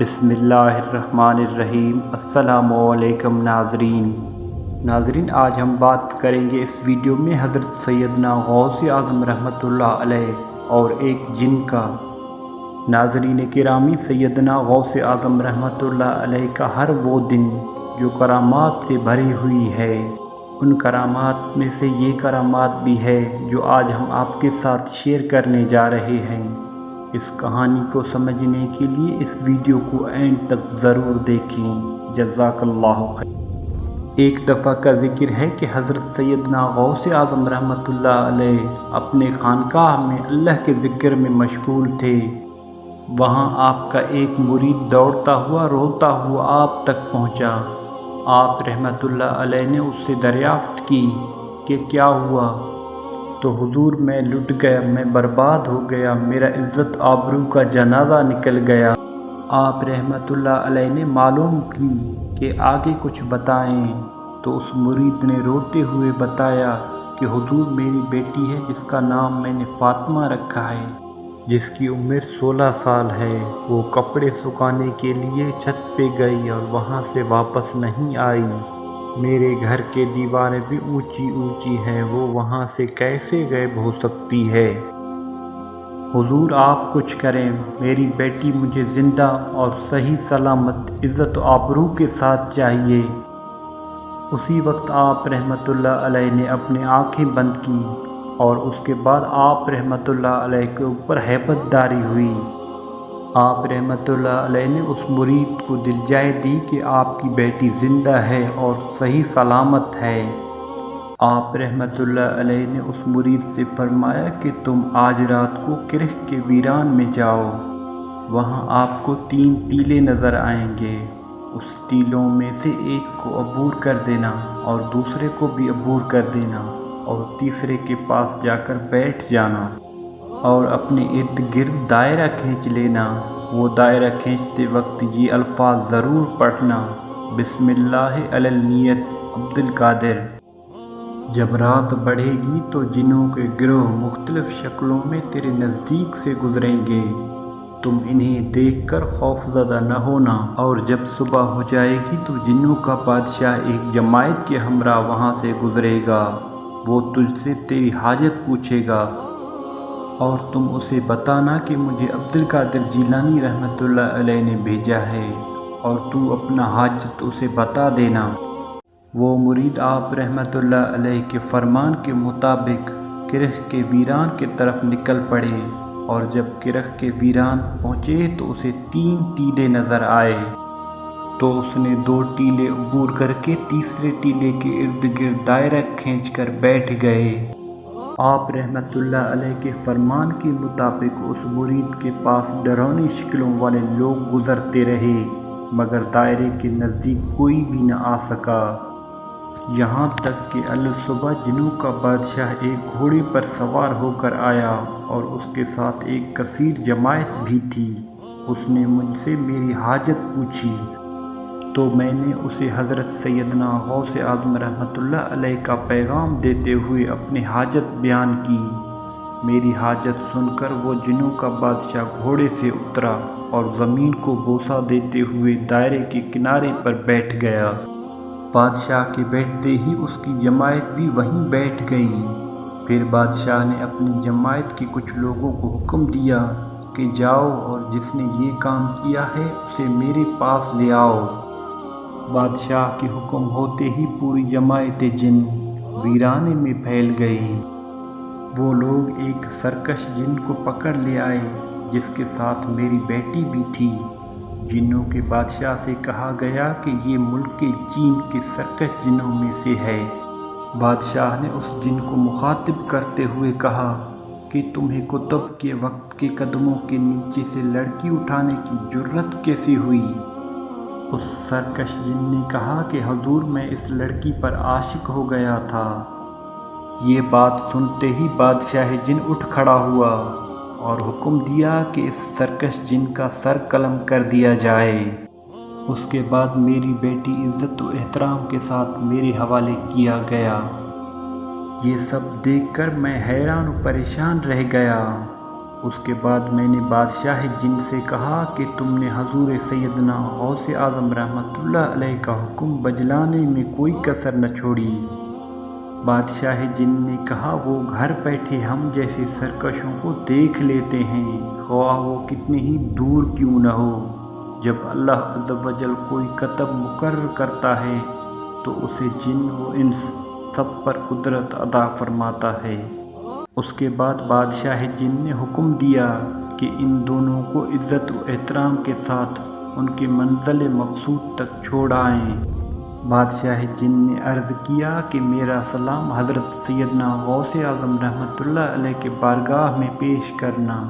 बिस्मिल्लाहिर्रहमानिर्रहीम। अस्सलामु अलैकुम नाज़रीन, आज हम बात करेंगे इस वीडियो में हज़रत सैयदना गौस आज़म रहमतुल्लाह अलैह और एक जिन का। नाज़रीन किरामी, सैयदना गौस आज़म रहमतुल्लाह अलैह का हर वो दिन जो करामात से भरी हुई है, उन करामात में से ये करामात भी है जो आज हम आपके साथ शेयर करने जा रहे हैं। इस कहानी को समझने के लिए इस वीडियो को एंड तक ज़रूर देखें। जज़ाकल्लाहु खैर। एक दफ़ा का ज़िक्र है कि हज़रत सैयदना गौस आज़म रहमतुल्लाह अलैह अपने खानकाह में अल्लाह के ज़िक्र में मशगूल थे। वहाँ आपका एक मुरीद दौड़ता हुआ रोता हुआ आप तक पहुँचा। आप रहमतुल्लाह अलैह ने उससे दरियाफ़्त की कि क्या हुआ। तो हुजूर, मैं लुट गया, मैं बर्बाद हो गया, मेरा इज़्ज़त आबरू का जनाज़ा निकल गया। आप रहमतुल्लाह अलैह ने मालूम की कि आगे कुछ बताएं। तो उस मुरीद ने रोते हुए बताया कि हुजूर, मेरी बेटी है जिसका नाम मैंने फ़ातिमा रखा है, जिसकी उम्र 16 साल है। वो कपड़े सुखाने के लिए छत पे गई और वहाँ से वापस नहीं आई। मेरे घर के दीवारें भी ऊंची ऊंची हैं, वो वहाँ से कैसे गायब हो सकती है। हुजूर, आप कुछ करें, मेरी बेटी मुझे ज़िंदा और सही सलामत इज़्ज़त व आबरू के साथ चाहिए। उसी वक्त आप रहमतुल्लाह अलैह ने अपनी आँखें बंद की और उसके बाद आप रहमतुल्लाह अलैह के ऊपर हैबतदारी हुई। आप रहमतुल्लाह अलैह ने उस मुरीद को दिलजाए दी कि आपकी बेटी ज़िंदा है और सही सलामत है। आप रहमतुल्लाह अलैह ने उस मुरीद से फरमाया कि तुम आज रात को किरह के वीरान में जाओ। वहाँ आपको 3 टीले नज़र आएंगे। उस टीलों में से एक को अबूर कर देना और दूसरे को भी अबूर कर देना और तीसरे के पास जाकर बैठ जाना और अपने इर्द गिर्द दायरा खींच लेना। वो दायरा खींचते वक्त ये अल्फाज ज़रूर पढ़ना, बिस्मिल्लाह अलल नियत अब्दुल कादिर। जब रात बढ़ेगी तो जिन्नों के गिरोह मुख्तलिफ शक्लों में तेरे नज़दीक से गुजरेंगे। तुम इन्हें देखकर खौफज़दा न होना। और जब सुबह हो जाएगी तो जिन्नों का बादशाह एक जमायत के हमरा वहाँ से गुजरेगा। वो तुझसे तेरी हाजत पूछेगा और तुम उसे बताना कि मुझे अब्दुल कादिर जिलानी रहमतुल्लाह अलैह ने भेजा है, और तू अपना हाजत उसे बता देना। वो मुरीद आप रहमतुल्लाह अलैह के फरमान के मुताबिक किरह के वीरान की तरफ निकल पड़े। और जब किरह के वीरान पहुँचे तो उसे 3 टीले नज़र आए। तो उसने 2 टीले अबूर करके तीसरे टीले के इर्द गिर्द दायरा खींचकर बैठ गए। आप रहमतुल्लाह अलैह के फरमान के मुताबिक उस मुरीद के पास डरावनी शक्लों वाले लोग गुजरते रहे, मगर दायरे के नज़दीक कोई भी न आ सका। यहाँ तक कि सुबह जिन्नों का बादशाह एक घोड़े पर सवार होकर आया और उसके साथ एक कसीर जमायत भी थी। उसने मुझसे मेरी हाजत पूछी तो मैंने उसे हज़रत सैयदना गौस आज़म रहमतुल्लाह अलैह का पैगाम देते हुए अपनी हाजत बयान की। मेरी हाजत सुनकर वो जिन्नों का बादशाह घोड़े से उतरा और ज़मीन को बोसा देते हुए दायरे के किनारे पर बैठ गया। बादशाह के बैठते ही उसकी जमायत भी वहीं बैठ गई। फिर बादशाह ने अपनी जमायत के कुछ लोगों को हुक्म दिया कि जाओ और जिसने ये काम किया है उसे मेरे पास ले आओ। बादशाह के हुक्म होते ही पूरी जमायत जिन वीराने में फैल गई। वो लोग एक सरकश जिन को पकड़ ले आए जिसके साथ मेरी बेटी भी थी। जिन्नों के बादशाह से कहा गया कि ये मुल्क के चीन के सरकश जिनों में से है। बादशाह ने उस जिन को मुखातिब करते हुए कहा कि तुम्हें कुतुब के वक्त के कदमों के नीचे से लड़की उठाने की जुर्रत कैसी हुई। उस सरकश जिन ने कहा कि हुजूर, मैं इस लड़की पर आशिक हो गया था। ये बात सुनते ही बादशाह जिन उठ खड़ा हुआ और हुक्म दिया कि इस सरकश जिन का सर कलम कर दिया जाए। उसके बाद मेरी बेटी इज़्ज़त व एहतराम के साथ मेरे हवाले किया गया। ये सब देखकर मैं हैरान व परेशान रह गया। اس کے بعد میں نے بادشاہ جن سے کہا کہ تم نے حضور سیدنا غوث اعظم رحمۃ اللہ علیہ کا حکم بجلانے میں کوئی کسر نہ چھوڑی۔ بادشاہ جن نے کہا وہ گھر بیٹھے ہم جیسے سرکشوں کو دیکھ لیتے ہیں، خواہ وہ کتنے ہی دور کیوں نہ ہو۔ جب اللہ عز و جل کوئی کتب مقرر کرتا ہے تو اسے جن و انس سب پر قدرت عطا فرماتا ہے۔ اس کے بعد بادشاہ جن نے حکم دیا کہ ان دونوں کو عزت و احترام کے ساتھ ان کے منزل مقصود تک چھوڑائیں۔ بادشاہ جن نے عرض کیا کہ میرا سلام حضرت سیدنا غوث اعظم رحمۃ اللہ علیہ کے بارگاہ میں پیش کرنا۔